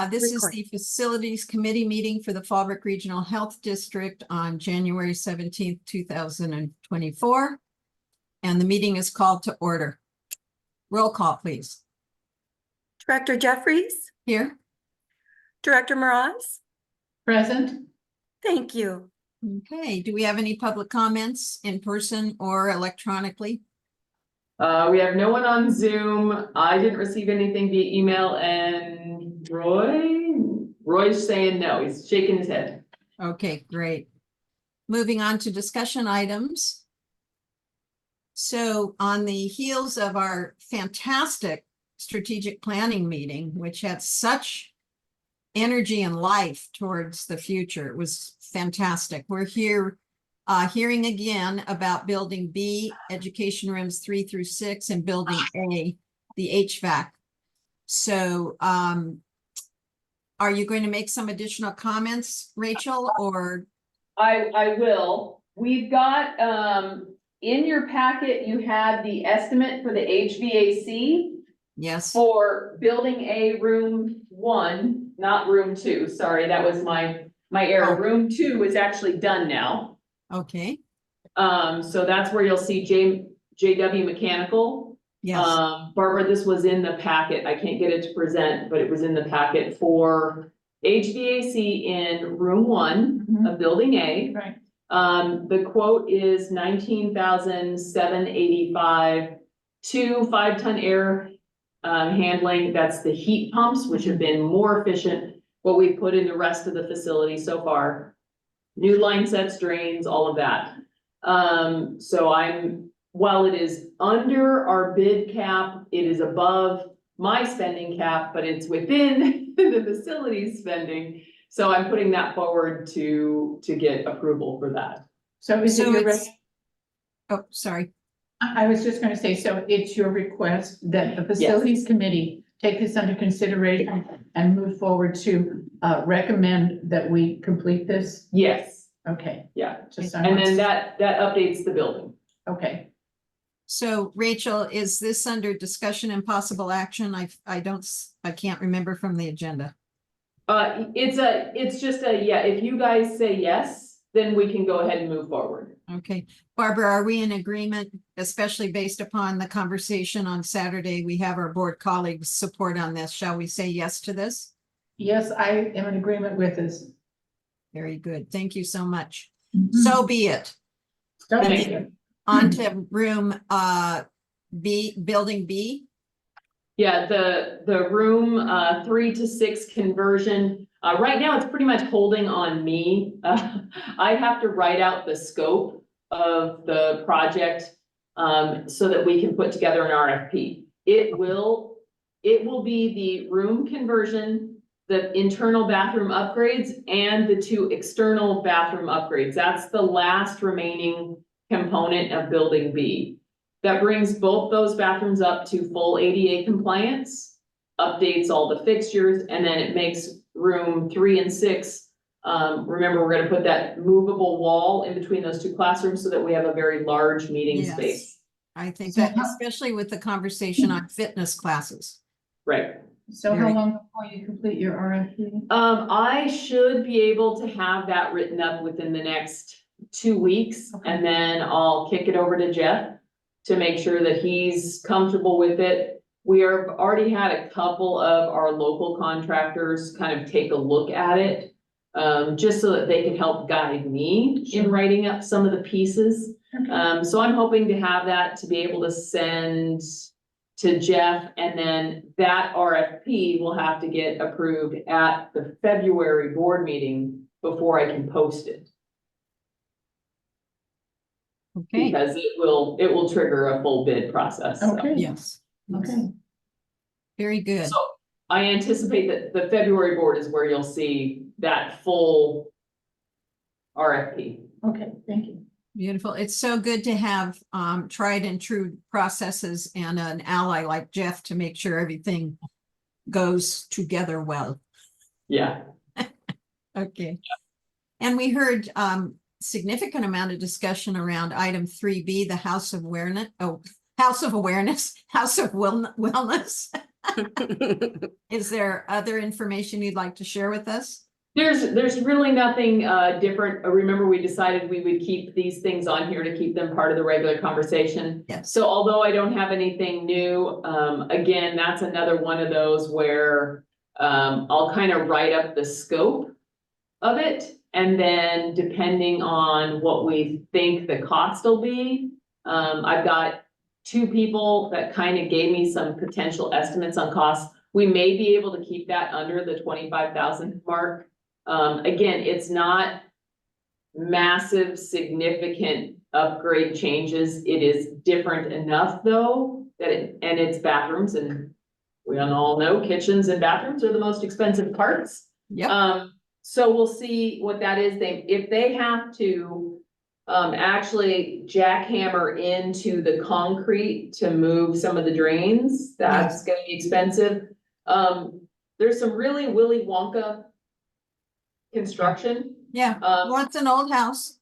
This is the Facilities Committee meeting for the Fallbrook Regional Health District on January 17th, 2024. And the meeting is called to order. Roll call, please. Director Jeffries? Here. Director Mraz? Present. Thank you. Okay, do we have any public comments in person or electronically? We have no one on Zoom. I didn't receive anything via email, and Roy's saying no. He's shaking his head. Okay, great. Moving on to discussion items. So on the heels of our fantastic strategic planning meeting, which had such energy and life towards the future, it was fantastic. We're here hearing again about building B, education rooms 3 through 6, and building A, the HVAC. So are you going to make some additional comments, Rachel, or? I will. We've got, in your packet, you had the estimate for the HVAC. Yes. For building A, room 1, not room 2. Sorry, that was my error. Oh. Room 2 is actually done now. Okay. So that's where you'll see JW Mechanical. Yes. Barbara, this was in the packet. I can't get it to present, but it was in the packet for HVAC in room 1 of building A. Right. The quote is $19,785, 2 5-ton air handling. That's the heat pumps, which have been more efficient. What we've put in the rest of the facility so far. New line sets, drains, all of that. So while it is under our bid cap, it is above my spending cap, but it's within the facility's spending. So I'm putting that forward to get approval for that. So is it your oh, sorry. I was just gonna say, so it's your request that the facilities committee take this under consideration and move forward to recommend that we complete this? Yes, Okay. yeah. Just And then that updates the building. Okay. So Rachel, is this under discussion and possible action? I can't remember from the agenda. It's just a, yeah, if you guys say yes, then we can go ahead and move forward. Okay. Barbara, are we in agreement, especially based upon the conversation on Saturday? We have our board colleagues' support on this. Shall we say yes to this? Yes, I am in agreement with this. Very good. Thank you so much. So be it. Thank you. On to room B, building B. Yeah, the room 3 to 6 conversion. Right now, it's pretty much holding on me. I have to write out the scope of the project so that we can put together an RFP. It will be the room conversion, the internal bathroom upgrades, and the 2 external bathroom upgrades. That's the last remaining component of building B. That brings both those bathrooms up to full ADA compliance, updates all the fixtures, and then it makes room 3 and 6. Remember, we're gonna put that movable wall in between those 2 classrooms so that we have a very large meeting Yes. space. I think that, especially with the conversation on fitness classes. Right. So how long before you complete your RFP? I should be able to have that written up within the next 2 weeks, Okay. and then I'll kick it over to Jeff to make sure that he's comfortable with it. We have already had a couple of our local contractors kind of take a look at it, just so that they can help guide me in writing up some of the pieces. Okay. So I'm hoping to have that to be able to send to Jeff, and then that RFP will have to get approved at the February board meeting before I can post it. Okay. Because it will trigger a full bid process. So. Okay. Yes. Okay. Very good. So I anticipate that the February board is where you'll see that full RFP. Okay, thank you. Beautiful. It's so good to have tried and true processes and an ally like Jeff to make sure everything goes together well. Yeah. Okay. And we heard significant amount of discussion around item 3B, the House of Awareness, House of Wellness. Is there other information you'd like to share with us? There's really nothing different. Remember, we decided we would keep these things on here to keep them part of the regular conversation. Yes. So although I don't have anything new, again, that's another one of those where I'll kind of write up the scope of it. And then depending on what we think the cost will be, I've got 2 people that kind of gave me some potential estimates on costs. We may be able to keep that under the 25,000 mark. Again, it's not massive, significant upgrade changes. It is different enough though, that and it's bathrooms, and we all know kitchens and bathrooms are the most expensive parts. Yep. So we'll see what that is. If they have to actually jackhammer into the concrete to move some of the drains, that's gonna be expensive. There's some really Willy Wonka construction. Yeah. Well, it's an old house.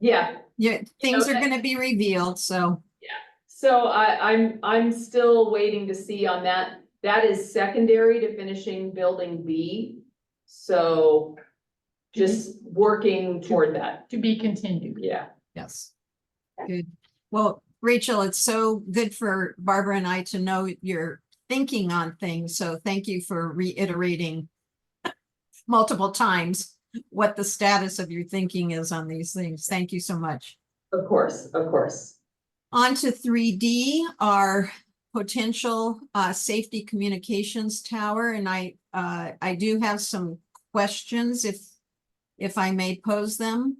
Yeah, Yeah, things are that- gonna be revealed, so. so I'm still waiting to see on that. That is secondary to finishing building B. So just working toward that, To be continued. yeah. Yes. Good. Well, Rachel, it's so good for Barbara and I to know you're thinking on things. So thank you for reiterating multiple times what the status of your thinking is on these things. Thank you so much. Of course, of course. On to 3D, our potential safety communications tower. And I do have some questions if I may pose them.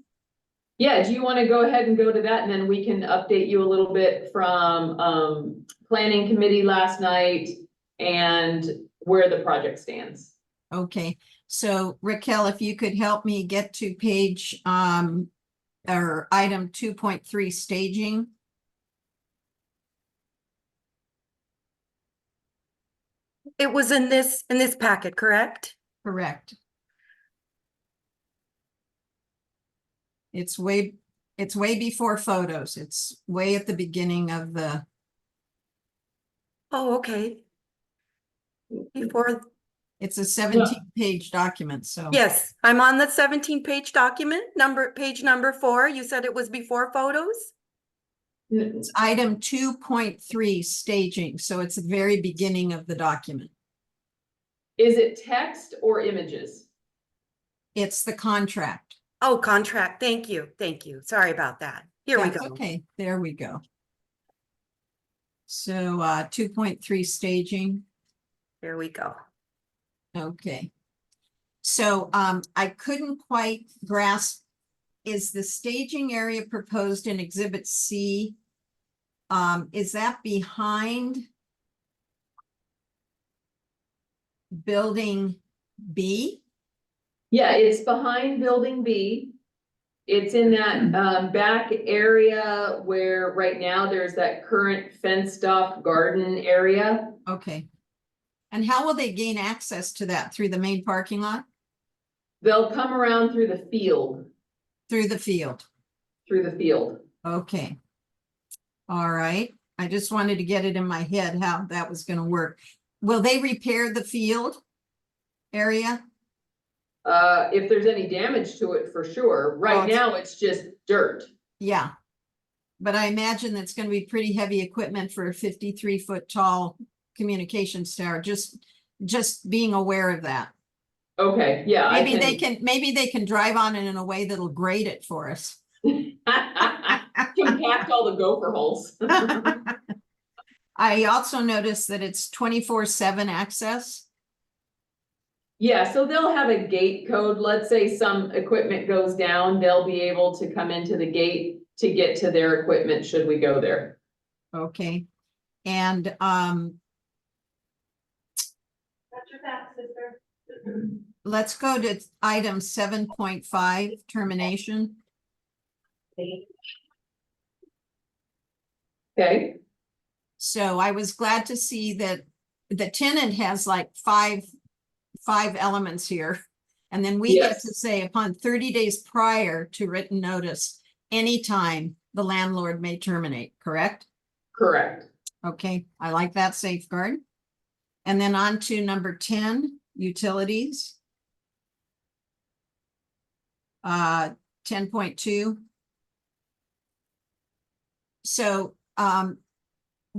Yeah, do you want to go ahead and go to that, and then we can update you a little bit from planning committee last night and where the project stands. Okay, so Raquel, if you could help me get to page or item 2.3 staging. It was in this packet, correct? Correct. It's way before photos. It's way at the beginning of the, Oh, okay. Before, it's a 17-page document, so. yes, I'm on the 17-page document, page number 4. You said it was before photos? It's item 2.3 staging, so it's the very beginning of the document. Is it text or images? It's the contract. Oh, contract. Thank you. Thank you. Sorry about that. Here we That's go. okay, there we go. So 2.3 staging. There we go. Okay. So I couldn't quite grasp, is the staging area proposed in Exhibit C? Is that behind building B? Yeah, it's behind building B. It's in that back area where right now there's that current fenced off garden area. Okay. And how will they gain access to that? Through the main parking lot? They'll come around through the field, Through the field? Okay. All right. I just wanted to get it in my head how that was going to work. Will they repair the field area? If there's any damage to it, for sure. Right now, it's just dirt. Yeah. But I imagine that's going to be pretty heavy equipment for a 53-foot tall communications tower. Just being aware of that. Okay, yeah. Maybe they can drive on it in a way that'll grade it for us. Compact all the gopher holes. I also noticed that it's 24/7 access. Yeah, so they'll have a gate code. Let's say some equipment goes down, they'll be able to come into the gate to get to their equipment should we go there. Okay. And let's go to item 7.5, termination. Okay, So I was glad to see that the tenant has like five elements here. And then we get Yes. to say upon 30 days prior to written notice, anytime the landlord may terminate, correct? correct. Okay, I like that safeguard. And then on to number 10, utilities. 10.2. So,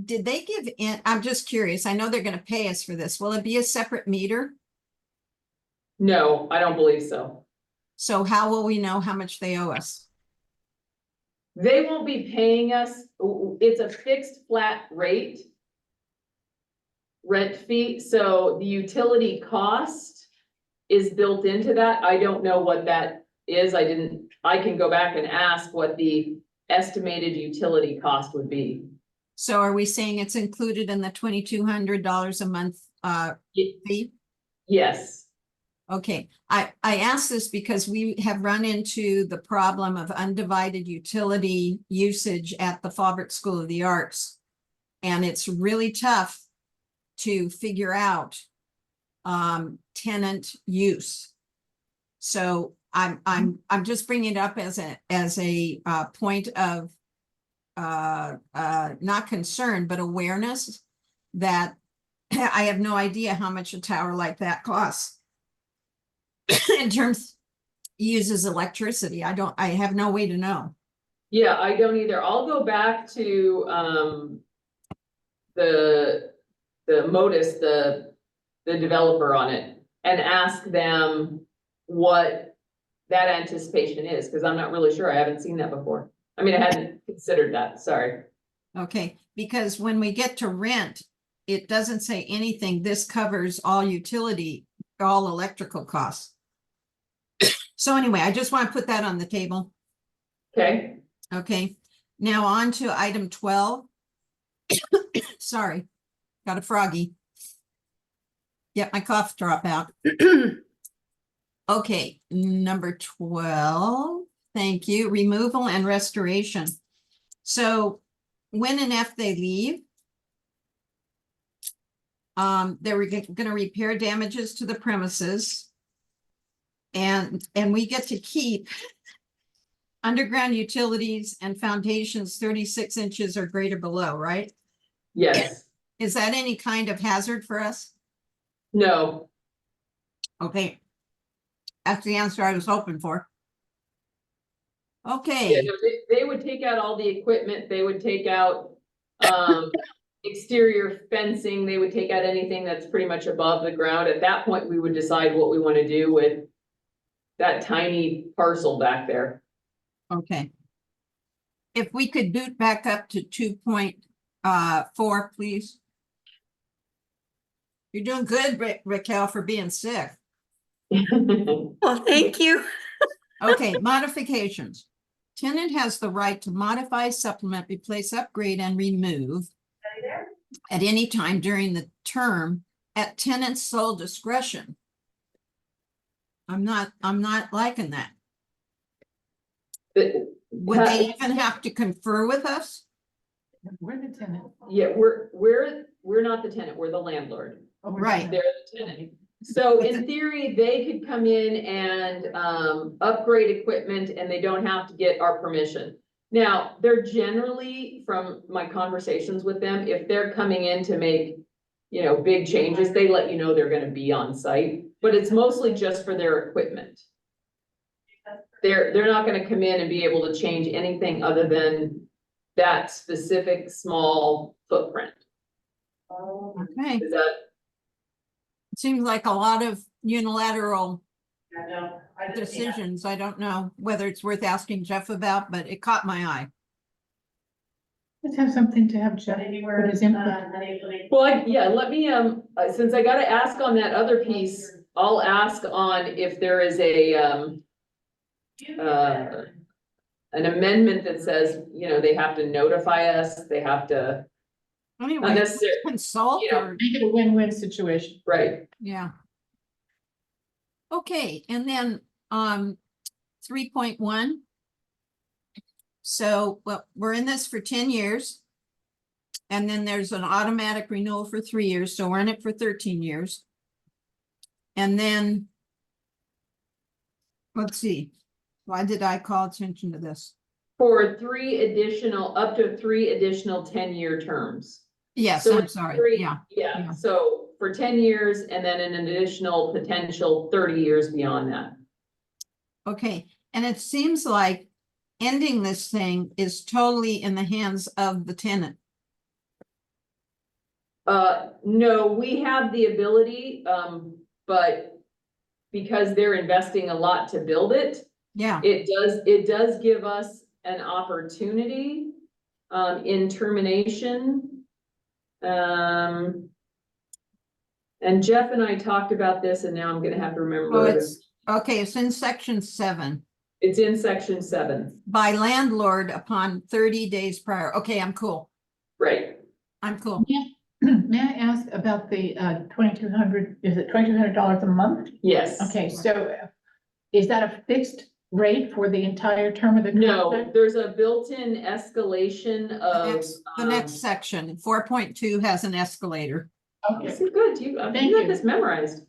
did they give in, I'm just curious, I know they're gonna pay us for this. Will it be a separate meter? No, I don't believe so. So how will we know how much they owe us? They won't be paying us, it's a fixed flat rate. Rent fee, so the utility cost is built into that. I don't know what that is. I can go back and ask what the estimated utility cost would be. So are we saying it's included in the $2,200 a month fee? Yes, Okay, I asked this because we have run into the problem of undivided utility usage at the Fallbrook School of the Arts. And it's really tough to figure out tenant use. So I'm just bringing it up as a point of not concern, but awareness that I have no idea how much a tower like that costs in terms uses electricity. I have no way to know. yeah, I don't either. I'll go back to the Modus, the developer on it, and ask them what that anticipation is, because I'm not really sure. I haven't seen that before. I mean, I hadn't considered that, sorry. Okay, because when we get to rent, it doesn't say anything. This covers all electrical costs. So anyway, I just want to put that on the table. Okay, Okay, now on to item 12. Sorry, got a froggy. Get my cough drop out. Okay, number 12. Thank you. Removal and restoration. So when and if they leave, they were going to repair damages to the premises. And we get to keep underground utilities and foundations 36 inches or greater below, right? yes, Is that any kind of hazard for us? no, Okay. That's the answer I was hoping for. yeah, Okay, no, they would take out all the equipment, they would take out exterior fencing, they would take out anything that's pretty much above the ground. At that point, we would decide what we want to do with that tiny parcel back there. okay. If we could boot back up to 2.4, please. You're doing good, Raquel, for being sick. Well, thank you. Okay, modifications. Tenant has the right to modify, supplement, replace, upgrade, and remove at any time during the term at tenant's sole discretion. I'm not liking that. Would they even have to confer with us? We're the tenant. Yeah, we're not the tenant, we're the landlord. Oh, we're Right. They're the tenant. So in theory, they could come in and upgrade equipment and they don't have to get our permission. Now, they're generally, from my conversations with them, if they're coming in to make, big changes, they let you know they're gonna be on site, but it's mostly just for their equipment. They're not gonna come in and be able to change anything other than that specific small footprint. Okay, Is that? seems like a lot of unilateral decisions. I don't know whether it's worth asking Jeff about, but it caught my eye. Let's have something to have Jeff put his input. Well, yeah, let me, since I gotta ask on that other piece, I'll ask on if there is an amendment that says, they have to notify us, they have to, not Anyway, necessarily, consult or, Make it a win-win situation. right, yeah. Okay, and then 3.1. So, well, we're in this for 10 years. And then there's an automatic renewal for 3 years, so we're in it for 13 years. And then, let's see, why did I call attention to this? for up to 3 additional 10-year terms. Yes, So I'm it's sorry, three- yeah. Yeah, so for 10 years and then an additional potential 30 years beyond that. Okay, and it seems like ending this thing is totally in the hands of the tenant. No, we have the ability, but because they're investing a lot to build it, Yeah, it does give us an opportunity, in termination. And Jeff and I talked about this, and now I'm gonna have to remember. oh, it's, okay, it's in section 7. It's in section 7, By landlord upon 30 days prior. Okay, I'm cool. right? I'm cool. May I ask about the 2,200, is it $2,200 a month? Yes. Okay, so is that a fixed rate for the entire term of the No, contract? there's a built-in escalation The of. next section, 4.2 has an escalator. This Okay, is good, you Thank you got you. this memorized.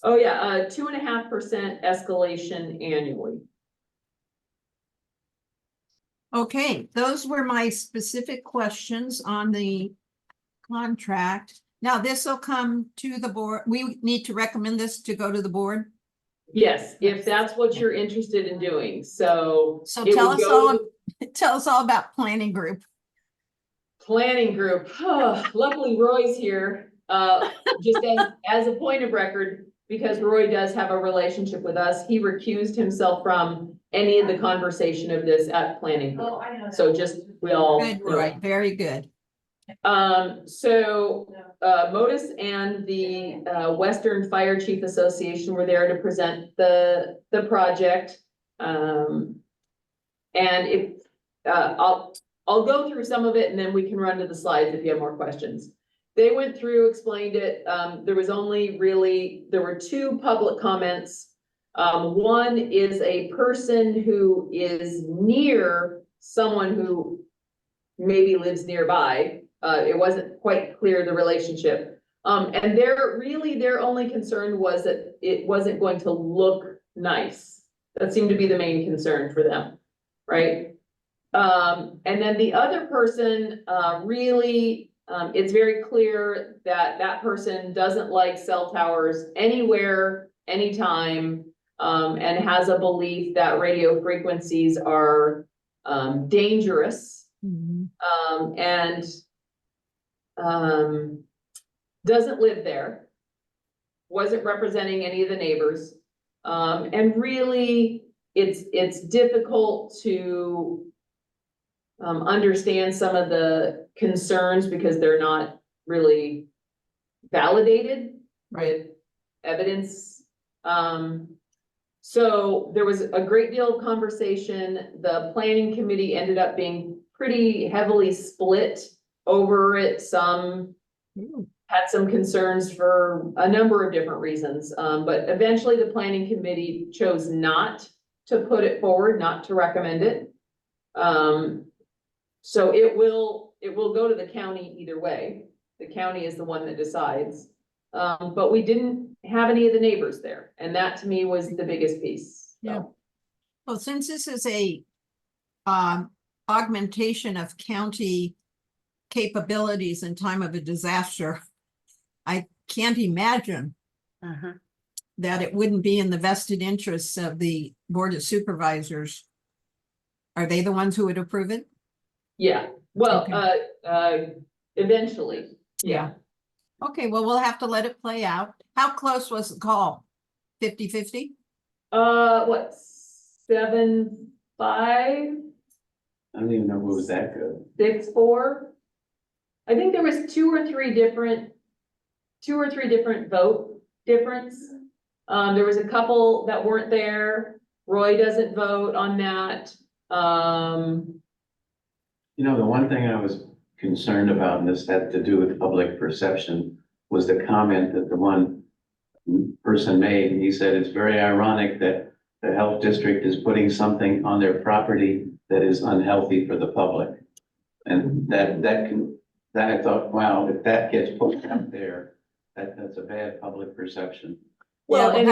Oh, yeah, 2.5% escalation annually. Okay, those were my specific questions on the contract. Now, this will come to the board. We need to recommend this to go to the board. Yes, if that's what you're interested in doing, so. So it tell would us go all, to tell us all about planning group. Planning group. Luckily Roy's here, just as a point of record, because Roy does have a relationship with us. He recused himself from any of the conversation of this at planning group. I know. So just, we all Good, know Roy, that. very good. Modus and the Western Fire Chief Association were there to present the project. And if, I'll go through some of it and then we can run to the slides if you have more questions. They went through, explained it. There were 2 public comments. One is a person who is near someone who maybe lives nearby. It wasn't quite clear the relationship. And their only concern was that it wasn't going to look nice. That seemed to be the main concern for them, right? And then the other person, it's very clear that that person doesn't like cell towers anywhere, anytime, and has a belief that radio frequencies are, dangerous. Mhm. And doesn't live there, wasn't representing any of the neighbors. And really, it's difficult to understand some of the concerns because they're not really validated with evidence. So there was a great deal of conversation. The planning committee ended up being pretty heavily split over it. Some Ooh. had some concerns for a number of different reasons. But eventually the planning committee chose not to put it forward, not to recommend it. So it will go to the county either way. The county is the one that decides. But we didn't have any of the neighbors there, and that to me was the biggest piece. So. Yeah. Well, since this is a augmentation of county capabilities in time of a disaster, I can't imagine that it wouldn't be in the vested interests of the Board of Supervisors. Are they the ones who would approve it? Yeah, well, eventually, yeah. Okay, well, we'll have to let it play out. How close was the call? 50-50? What, 7-5, I don't even know who was that good. 6-4? I think there was two or three different vote difference. There was a couple that weren't there. Roy doesn't vote on that. You know, the one thing I was concerned about, and this had to do with public perception, was the comment that the one person made. He said, it's very ironic that the health district is putting something on their property that is unhealthy for the public. And that I thought, wow, if that gets put out there, that's a bad public perception. Well, and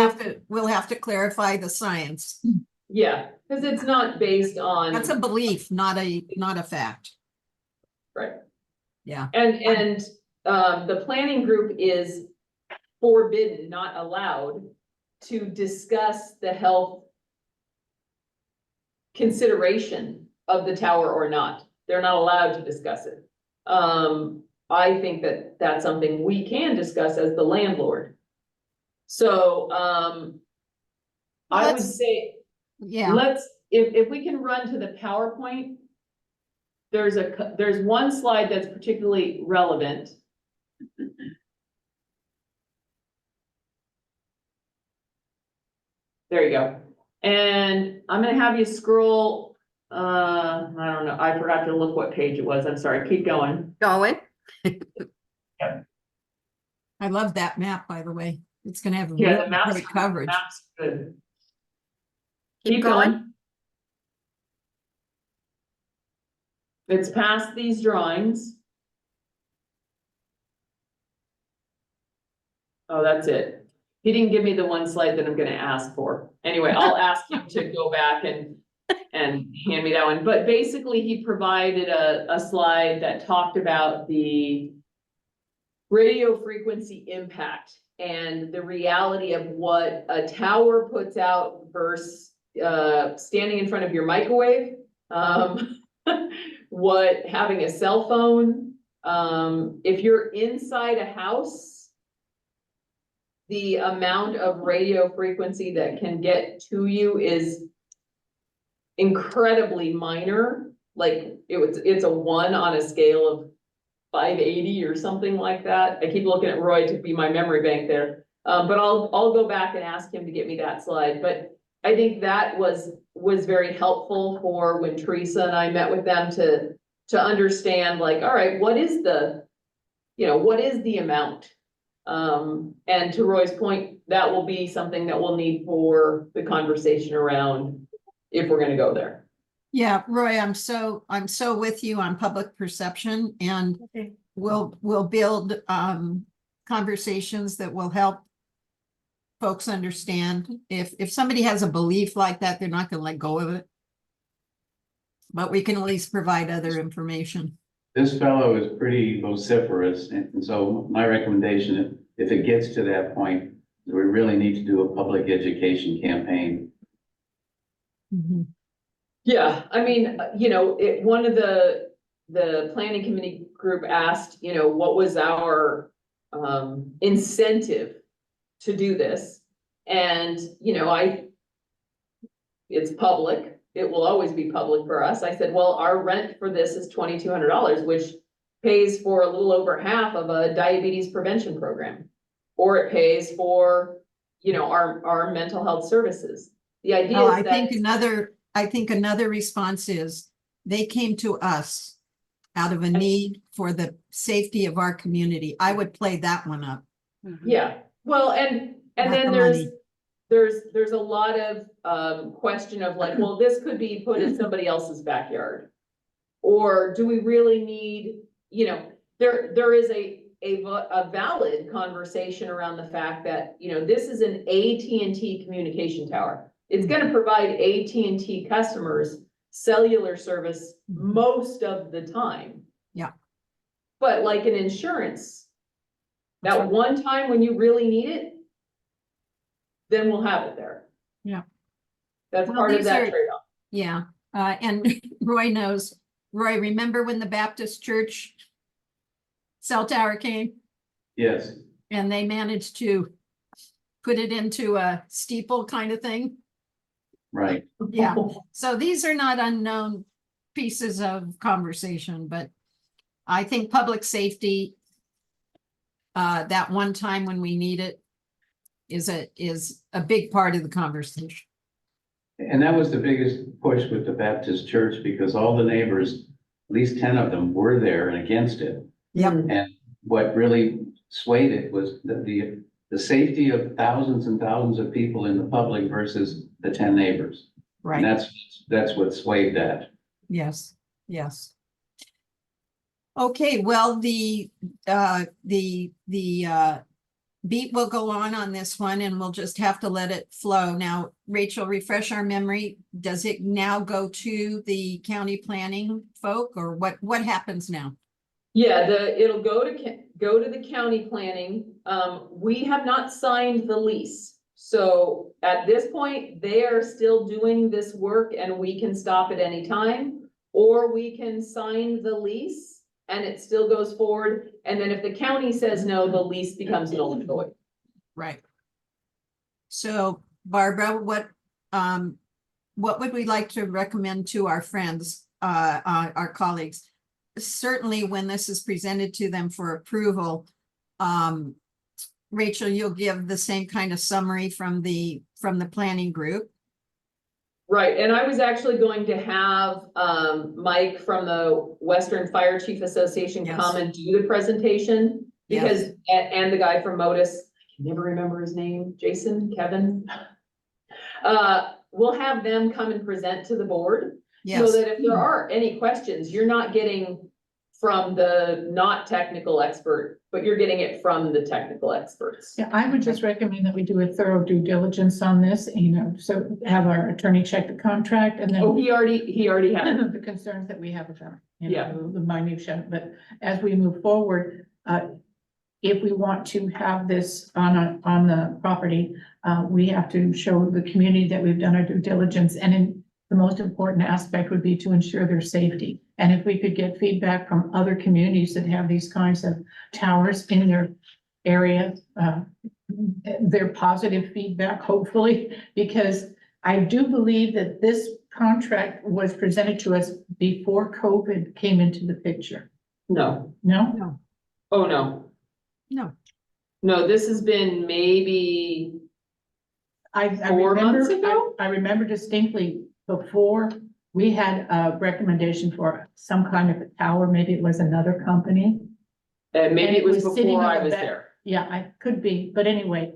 we'll have to clarify the science. yeah, because it's not based on. That's a belief, not a fact. Right. Yeah. And the planning group is forbidden, not allowed, to discuss the health consideration of the tower or not. They're not allowed to discuss it. I think that that's something we can discuss as the landlord. So, I would Let's- say, Yeah, if we can run to the PowerPoint, there's one slide that's particularly relevant. There you go. And I'm gonna have you scroll, I don't know, I forgot to look what page it was. I'm sorry, keep going. Going. I love that map, by the way. It's gonna have Yeah, the really map's, great coverage. map's good. Keep going. It's past these drawings. Oh, that's it. He didn't give me the one slide that I'm gonna ask for. Anyway, I'll ask him to go back and hand me that one. But basically, he provided a slide that talked about the radio frequency impact and the reality of what a tower puts out versus standing in front of your microwave. What having a cell phone, if you're inside a house, the amount of radio frequency that can get to you is incredibly minor. Like it's a 1 on a scale of 580 or something like that. I keep looking at Roy to be my memory bank there. But I'll go back and ask him to get me that slide. But I think that was very helpful for when Teresa and I met with them to understand, like, all right, what is the amount? And to Roy's point, that will be something that we'll need for the conversation around if we're gonna go there. Yeah, Roy, I'm so with you on public perception, and Okay. we'll build conversations that will help folks understand. If somebody has a belief like that, they're not gonna let go of it. But we can at least provide other information. This fellow is pretty vociferous, and so my recommendation, if it gets to that point, we really need to do a public education campaign. Yeah, I mean, one of the planning committee group asked, what was our incentive to do this? And, it's public, it will always be public for us. I said, well, our rent for this is $2,200, which pays for a little over half of a diabetes prevention program. Or it pays for, our mental health services. The idea Oh, is I that. think another response is they came to us out of a need for the safety of our community. I would play that one up. Yeah, well, and Not then the money. there's a lot of question of like, well, this could be put in somebody else's backyard. Or do we really need, there is a valid conversation around the fact that, this is an AT&T communication tower. It's gonna provide AT&T customers cellular service most of the time. Yeah. But like an insurance, That's that right. one time when you really need it, then we'll have it there. Yeah. That's Well, part of these that are- trade-off. Yeah, and Roy knows. Roy, remember when the Baptist church cell tower came Yes, and they managed to put it into a steeple kind of thing? right. Yeah. So these are not unknown pieces of conversation, but I think public safety, that one time when we need it is a big part of the conversation. And that was the biggest push with the Baptist church, because all the neighbors, at least 10 of them, were there and against it. Yep. And what really swayed it was the safety of thousands and thousands of people in the public versus the 10 neighbors. And Right. that's what swayed that. Yes, yes. Okay, well, the beat will go on this one, and we'll just have to let it flow. Now, Rachel, refresh our memory. Does it now go to the county planning folk, or what happens now? Yeah, it'll go to the county planning. We have not signed the lease. So at this point, they are still doing this work and we can stop at any time. Or we can sign the lease and it still goes forward. And then if the county says no, the lease becomes null and void. Right. So Barbara, what would we like to recommend to our friends, our colleagues? Certainly when this is presented to them for approval, Rachel, you'll give the same kind of summary from the planning group. Right, and I was actually going to have Mike from the Western Fire Chief Association Yes. come and do the presentation. Yes. Because, and the guy from Modus, I can never remember his name, Jason, Kevin. We'll have them come and present to the board. So Yes, that if there are any questions, you're not getting from the not technical expert, but you're getting it from the technical experts. Yeah, I would just recommend that we do a thorough due diligence on this, so have our attorney check the contract and then. Oh, he already had. The concerns that we have about, Yeah. the minutia, but as we move forward, if we want to have this on the property, we have to show the community that we've done our due diligence, and the most important aspect would be to ensure their safety. And if we could get feedback from other communities that have these kinds of towers in their area, their positive feedback, hopefully, because I do believe that this contract was presented to us before COVID came into the picture. No, No? oh, no. no, No, this has been maybe, I 4 months remember, ago? I remember distinctly before we had a recommendation for some kind of a tower, maybe it was another company. maybe And it was sitting before on I the was back- there. Yeah, I could be, but anyway,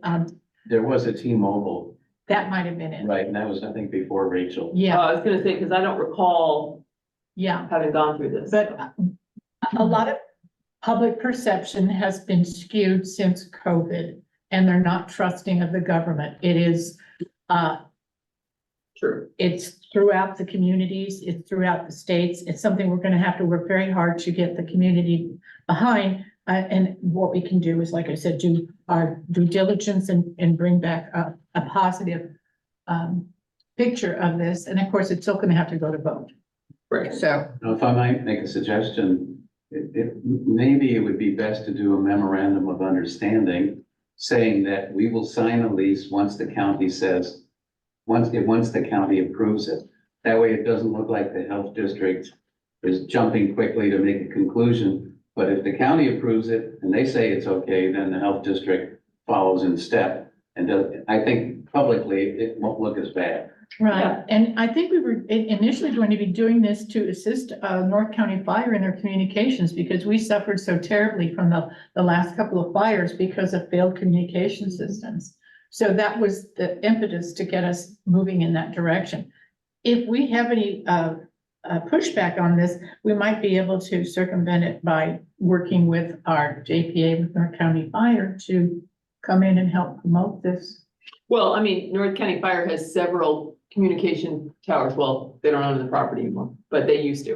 There was a T-Mobile, that might have been it. right, and that was, I think, before Rachel. Yeah, I was gonna say, because I don't recall yeah, having gone through this. but a lot of public perception has been skewed since COVID, and they're not trusting of the government. It is, True. it's throughout the communities, it's throughout the states. It's something we're gonna have to work very hard to get the community behind. And what we can do is, like I said, do our due diligence and bring back a positive picture of this. And of course, it's still gonna have to go to vote. Right. So, Now, if I might make a suggestion, maybe it would be best to do a memorandum of understanding saying that we will sign a lease once the county says, once the county approves it. That way it doesn't look like the health district is jumping quickly to make a conclusion. But if the county approves it and they say it's okay, then the health district follows in step. And I think publicly, it won't look as bad. right, Yeah. and I think we were initially going to be doing this to assist North County Fire in their communications, because we suffered so terribly from the last couple of fires because of failed communication systems. So that was the impetus to get us moving in that direction. If we have any pushback on this, we might be able to circumvent it by working with our JPA with North County Fire to come in and help promote this. Well, I mean, North County Fire has several communication towers. Well, they don't own the property anymore, but they used to.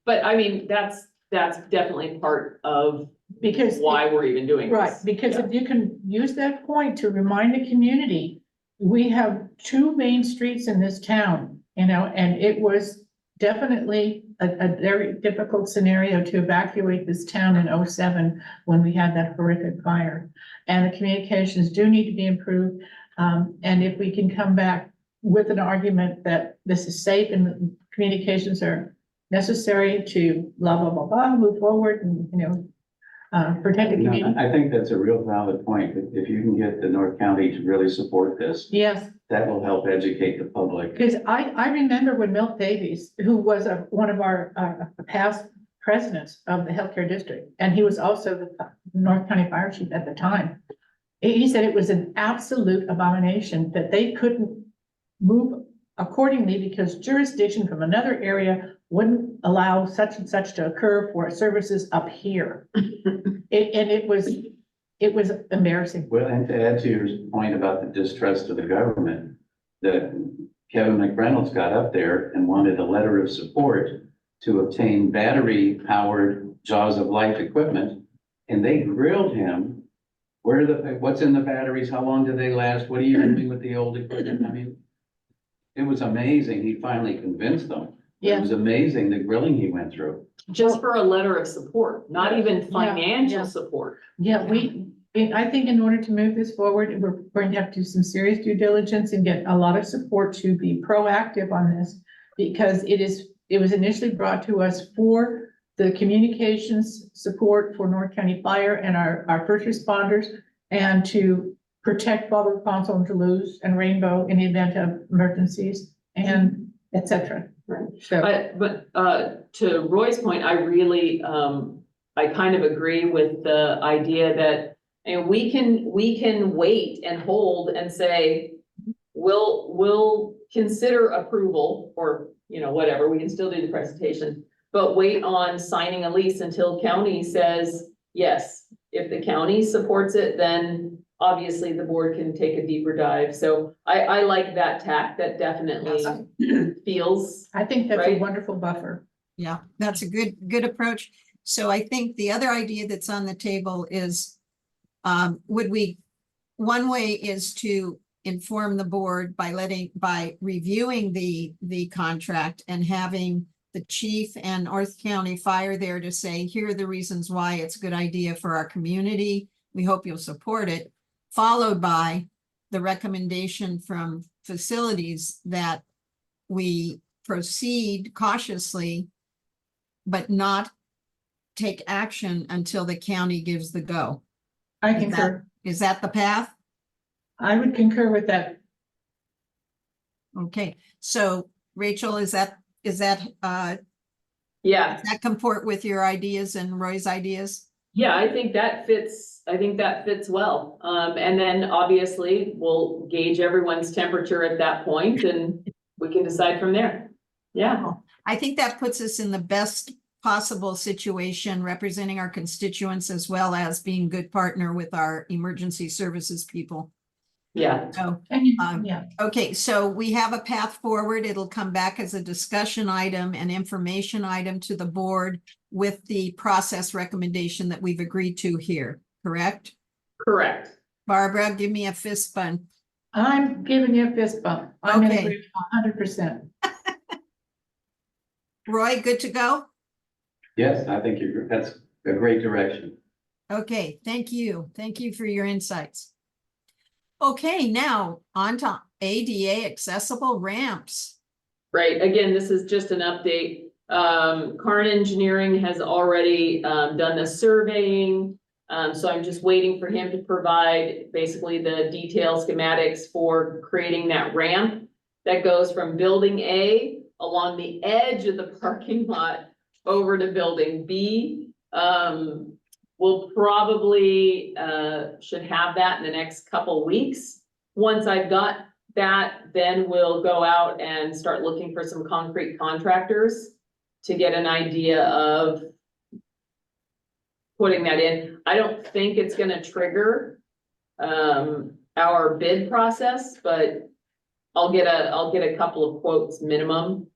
But I mean, that's definitely part of Because why we're even doing right, this. because Yeah. if you can use that point to remind the community, we have 2 main streets in this town, and it was definitely a very difficult scenario to evacuate this town in 2007 when we had that horrific fire. And the communications do need to be improved. And if we can come back with an argument that this is safe and communications are necessary to blah, blah, blah, blah, move forward and, protect the No, community. I think that's a real valid point. If you can get the North County to really support this, Yes, that will help educate the public. because I remember when Milt Davies, who was one of our past presidents of the healthcare district, and he was also the North County Fire Chief at the time. He said it was an absolute abomination that they couldn't move accordingly because jurisdiction from another area wouldn't allow such and such to occur for services up here. It was embarrassing. Well, and to add to your point about the distrust of the government, that Kevin McReynolds got up there and wanted a letter of support to obtain battery-powered jaws of life equipment. And they grilled him, what's in the batteries? How long do they last? What are you doing with the old equipment? I mean, it was amazing. He finally convinced them. It Yeah. was amazing the grilling he went through. Just for a letter of support, not even yeah. financial support. Yeah, I think in order to move this forward, we're going to have to do some serious due diligence and get a lot of support to be proactive on this. Because it was initially brought to us for the communications support for North County Fire and our first responders, and to protect Fallbrook, Ponce, and Toulouse and Rainbow in the event of emergencies and et cetera. Right. So, But to Roy's point, I really, I kind of agree with the idea that, and we can wait and hold and say, we'll consider approval, or, you know, whatever, we can still do the presentation, but wait on signing a lease until county says yes. If the county supports it, then obviously the board can take a deeper dive. So I like that tack. That definitely feels, I think that's a Right. wonderful buffer. Yeah, that's a good approach. So I think the other idea that's on the table is, one way is to inform the board by reviewing the contract and having the chief and North County Fire there to say, here are the reasons why it's a good idea for our community. We hope you'll support it, followed by the recommendation from facilities that we proceed cautiously, but not take action until the county gives the go. I Is concur. Is that the path? I would concur with that. Okay, so Rachel, is that yeah. does that comport with your ideas and Roy's ideas? Yeah, I think that fits well. And then obviously we'll gauge everyone's temperature at that point and we can decide from there. Yeah, I think that puts us in the best possible situation, representing our constituents as well as being good partner with our emergency services people. yeah, So, And, yeah, okay, so we have a path forward. It'll come back as a discussion item and information item to the board with the process recommendation that we've agreed to here, correct? correct. Barbara, give me a fist bump. I'm giving you a fist bump. I'm in Okay. agreement 100%. Roy, good to go? Yes, I think that's a great direction. Okay, thank you. Thank you for your insights. Okay, now on to ADA accessible ramps. Right, again, this is just an update. Karn Engineering has already done the surveying. So I'm just waiting for him to provide basically the detailed schematics for creating that ramp that goes from building A along the edge of the parking lot over to building B. We'll probably should have that in the next couple weeks. Once I've got that, then we'll go out and start looking for some concrete contractors to get an idea of putting that in. I don't think it's gonna trigger our bid process, but I'll get a couple of quotes minimum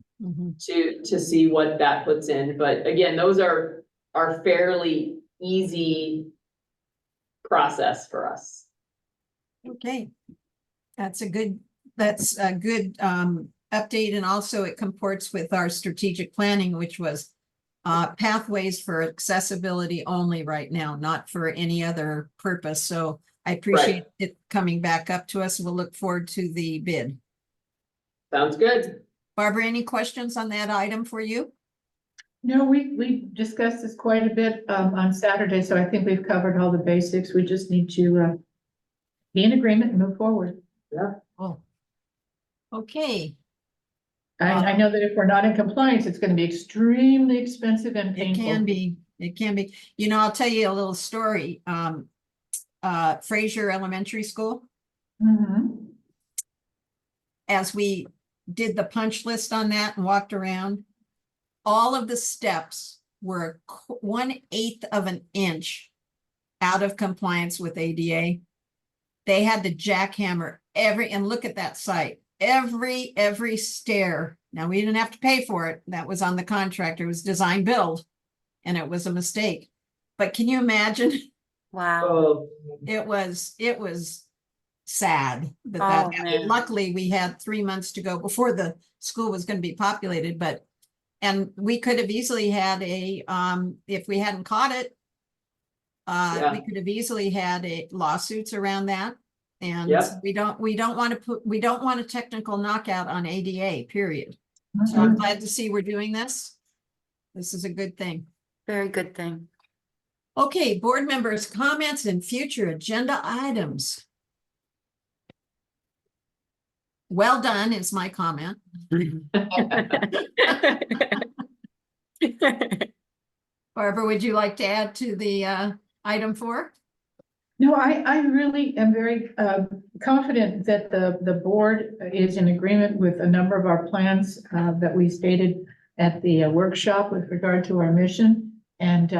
to see what that puts in. But again, those are fairly easy process for us. Okay. That's a good update, and also it comports with our strategic planning, which was pathways for accessibility only right now, not for any other purpose. So I appreciate it coming back up to us. We'll look forward to the bid. Sounds good. Barbara, any questions on that item for you? No, we discussed this quite a bit on Saturday, so I think we've covered all the basics. We just need to be in agreement and move forward. Oh. Okay, I know that if we're not in compliance, it's gonna be extremely expensive and it painful. can be. It can be. You know, I'll tell you a little story. Fraser Elementary School, Mhm. as we did the punch list on that and walked around, all of the steps were 1/8 of an inch out of compliance with ADA. They had to jackhammer and look at that site. every stair. Now, we didn't have to pay for it. That was on the contract. It was design build. And it was a mistake. But can you imagine? Wow. Oh, It was sad that Oh, that happened. man. Luckily, we had 3 months to go before the school was going to be populated, and we could have easily had if we hadn't caught it, we could have easily had lawsuits around that. And Yep. we don't want a technical knockout on ADA, period. So I'm glad to see we're doing this. This is a good thing. Very good thing. Okay, board members' comments and future agenda items. Well done is my comment. Barbara, would you like to add to the item 4? No, I really am very confident that the board is in agreement with a number of our plans that we stated at the workshop with regard to our mission and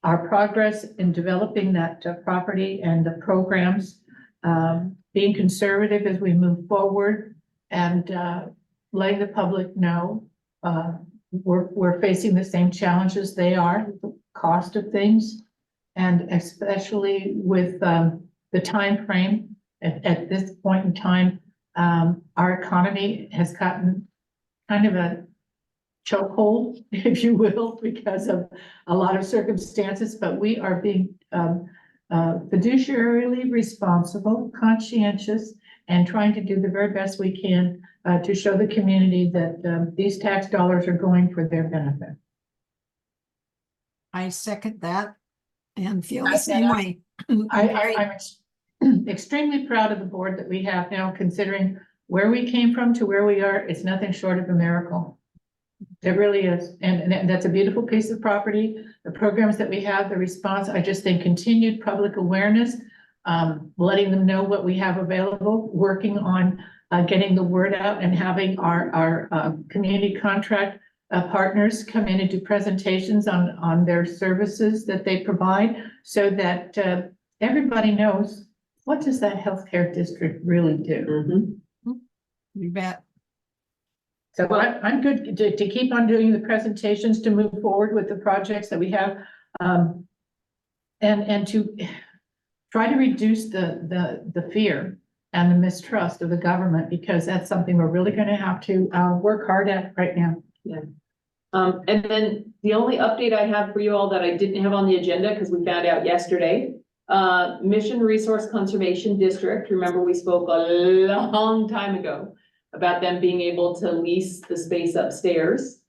our progress in developing that property and the programs, being conservative as we move forward and letting the public know we're facing the same challenges they are, the cost of things. And especially with the time frame at this point in time, our economy has gotten kind of a chokehold, if you will, because of a lot of circumstances. But we are being fiduciarily responsible, conscientious, and trying to do the very best we can to show the community that these tax dollars are going for their benefit. I second that and feel the same way. I'm extremely proud of the board that we have now, considering where we came from to where we are. It's nothing short of a miracle. It really is. And that's a beautiful piece of property. The programs that we have, the response, I just think continued public awareness, letting them know what we have available, working on getting the word out and having our community contract partners come in and do presentations on their services that they provide so that everybody knows what does that healthcare district really do. You bet. So I'm good to keep on doing the presentations to move forward with the projects that we have and to try to reduce the fear and the mistrust of the government, because that's something we're really going to have to work hard at right now. yeah. And then the only update I have for you all that I didn't have on the agenda, because we found out yesterday, Mission Resource Conservation District, remember we spoke a long time ago about them being able to lease the space upstairs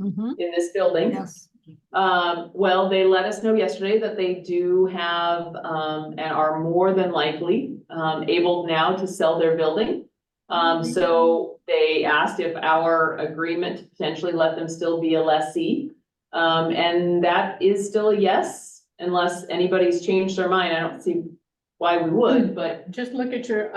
in this building. Yes. Well, they let us know yesterday that they do have, and are more than likely, able now to sell their building. So they asked if our agreement potentially let them still be a lessee. And that is still a yes, unless anybody's changed their mind. I don't see why we would, but Just look at your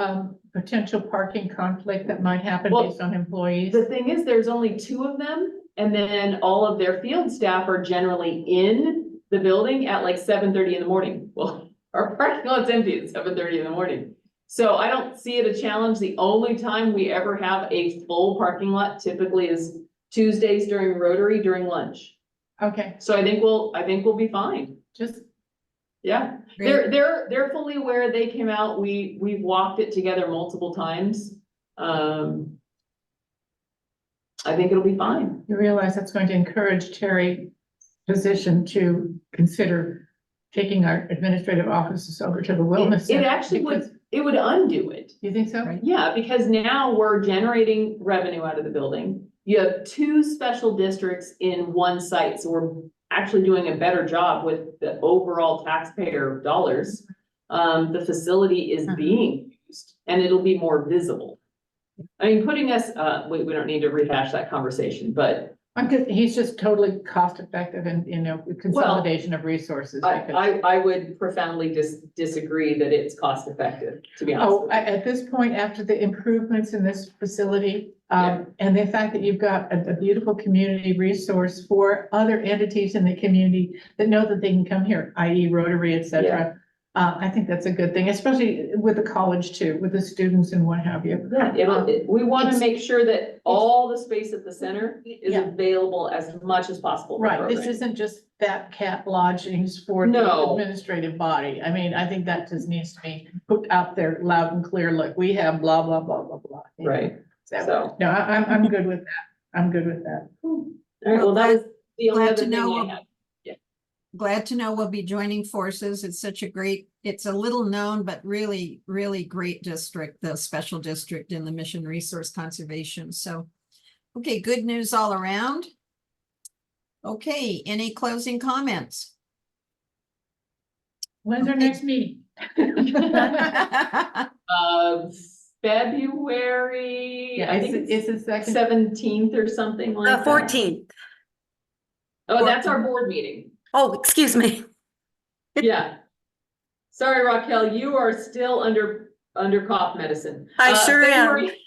potential parking conflict that might happen Well, based on employees. the thing is, there's only 2 of them, and then all of their field staff are generally in the building at like 7:30 in the morning. Well, our parking lot's empty at 7:30 in the morning. So I don't see it a challenge. The only time we ever have a full parking lot typically is Tuesdays during Rotary during lunch. Okay, So I think we'll be fine. just Yeah, Great. they're fully aware. They came out, we've walked it together multiple times. I think it'll be fine. you realize that's going to encourage Terry's position to consider taking our administrative offices over to the wellness It center. actually because- would undo it. You think so? Right. Yeah, because now we're generating revenue out of the building. You have 2 special districts in one site, so we're actually doing a better job with the overall taxpayer dollars. The facility is being used and it'll be more visible. I mean, putting us, we don't need to rehash that conversation, but He's just totally cost effective and, consolidation of resources. because- I would profoundly disagree that it's cost effective, to be honest. Oh, at this point, after the improvements in this facility, and the fact that you've got a beautiful community resource for other entities in the community that know that they can come here, i.e. Rotary, et cetera. I think that's a good thing, especially with the college too, with the students and what have you. Yeah, we want to It's- make sure that all the space at the center is Yeah. available as much as possible. for Right, this programming. isn't just fat cat lodgings for the No. administrative body. I mean, I think that just needs to be put out there loud and clear, look, we have blah, blah, blah, blah, blah. Right, So, so, no, I'm good with that. I'm good with that. all right, well, that was the only Glad other to thing know I we'll- had. Glad to know we'll be joining forces. It's such a great, it's a little known, but really, really great district, the special district in the Mission Resource Conservation. So, okay, good news all around. Okay, any closing comments? When's our Okay. next meeting? February, Yeah, I think it's it's the second. 17th or something like that. 14th. Oh, that's our board meeting. Oh, excuse me. Yeah. Sorry, Raquel, you are still under cough medicine. I sure am. February-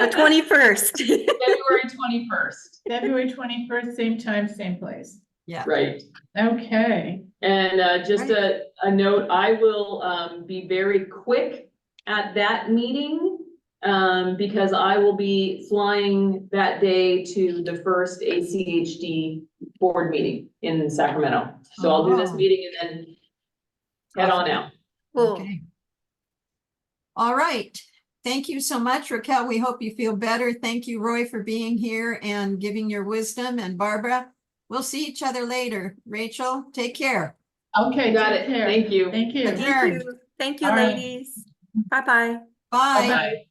The 21st. February 21st, February 21st, same time, same place. Yeah, right. Okay. And just a note, I will be very quick at that meeting. Because I will be flying that day to the first ACHD board meeting in Sacramento. So I'll do this Oh. meeting and then head on out. Cool. okay. All right. Thank you so much, Raquel. We hope you feel better. Thank you, Roy, for being here and giving your wisdom. And Barbara, we'll see each other later. Rachel, take care. Okay. Got take it. care. Thank you. Thank you. Adjourned. Thank you. Thank you, All right. ladies. Bye-bye. Bye. Bye-bye.